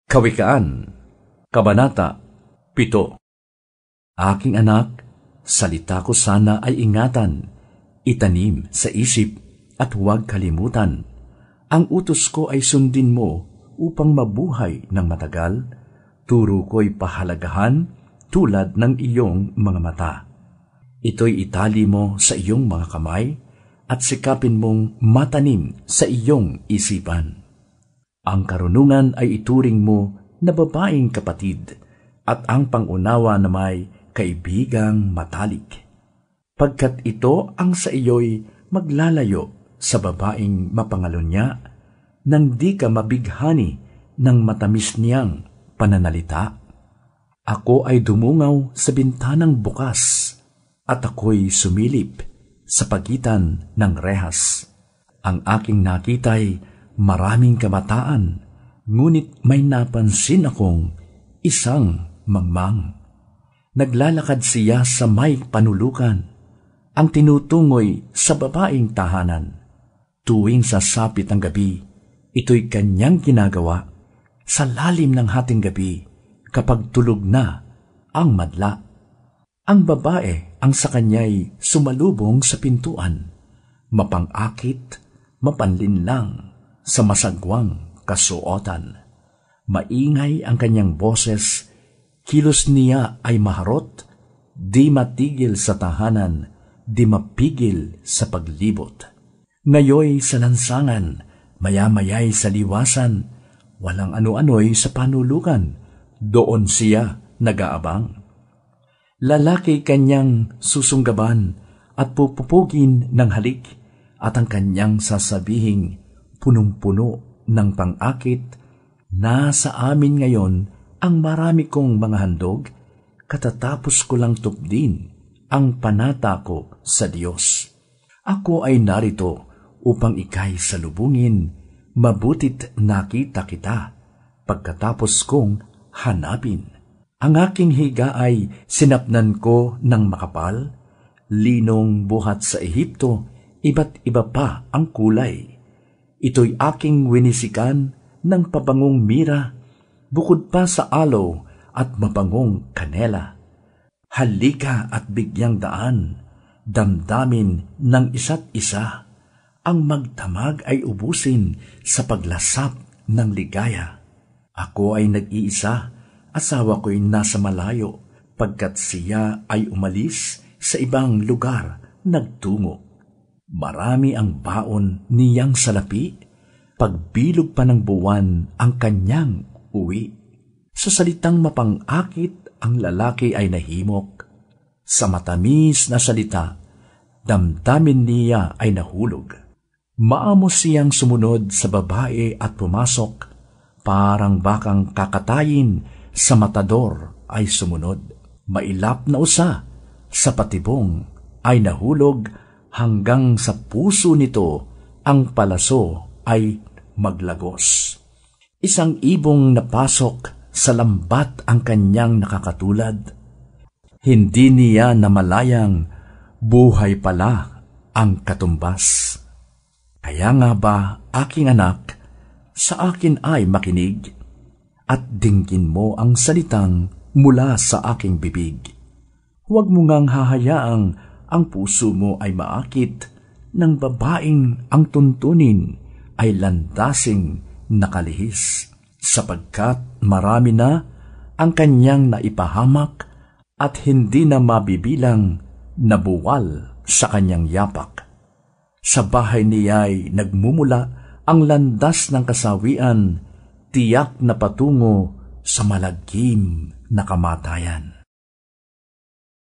Kawikaan, Kabanata 7. Aking anak, salita ko sana ay ingatan, itanim sa isip at huwag kalimutan. Ang utos ko ay sundin mo upang mabuhay ng matagal, turo ko'y pahalagahan tulad ng iyong mga mata. Ito'y itali mo sa iyong mga kamay at sikapin mong matanim sa iyong isipan. Ang karunungan ay ituring mo na babaeng kapatid at ang pangunawa na may kaibigang matalik. Pagkat ito ang sa iyo'y maglalayo sa babaeng mapangalunya nang di ka mabighani ng matamis niyang pananalita. Ako ay dumungaw sa bintanang bukas at ako'y sumilip sa pagitan ng rehas. Ang aking nakita'y maraming kabataan, ngunit may napansin akong isang mangmang. Naglalakad siya sa may panulukan, ang tinutungoy sa babaeng tahanan. Tuwing sasapit ang gabi, ito'y kanyang ginagawa sa lalim ng hating gabi kapag tulog na ang madla. Ang babae ang sa kanya'y sumalubong sa pintuan, mapangakit, mapanlinlang, sa masagwang kasuotan. Maingay ang kanyang boses, kilos niya ay maharot, di matigil sa tahanan, di mapigil sa paglibot. Ngayoy sa lansangan, maya-maya'y sa liwasan, walang ano-ano'y sa panulukan, doon siya nag-aabang. Lalaki kanyang susunggaban at pupupugin ng halik, at ang kanyang sasabihing punong-puno ng pang-akit, nasa amin ngayon ang marami kong mga handog, katatapos ko lang tupdin ang panata ko sa Diyos. Ako ay narito upang ika'y salubungin, mabutit nakita kita, pagkatapos kong hanapin. Ang aking higa ay sinapnan ko ng makapal, linong buhat sa Ehipto, iba't iba pa ang kulay. Ito'y aking winisikan ng pabangong mira, bukod pa sa aloe at mabangong kanela. Halika at bigyang daan, damdamin ng isa't isa. Ang magdamag ay ubusin sa paglasap ng ligaya. Ako ay nag-iisa, asawa ko'y nasa malayo, pagkat siya ay umalis sa ibang lugar nagtungo. Marami ang baon niyang salapi, pagbilog pa ng buwan ang kanyang uwi. Sa salitang mapangakit ang lalaki ay nahimok. Sa matamis na salita, damdamin niya ay nahulog. Maamos siyang sumunod sa babae at pumasok, parang bakang kakatayin sa matador ay sumunod. Mailap na usa sa patibong ay nahulog, hanggang sa puso nito ang palaso ay maglagos. Isang ibong napasok sa lambat ang kanyang nakakatulad. Hindi niya namalayang buhay pala ang katumbas. Kaya nga ba, aking anak, sa akin ay makinig, at dinggin mo ang salitang mula sa aking bibig. Huwag mo ngang hahayaang ang puso mo ay maakit ng babaeng ang tuntunin ay landasing nakalihis, sapagkat marami na ang kanyang naipahamak at hindi na mabibilang nabuwal sa kanyang yapak. Sa bahay niya'y nagmumula ang landas ng kasawian, tiyak na patungo sa malagim na kamatayan.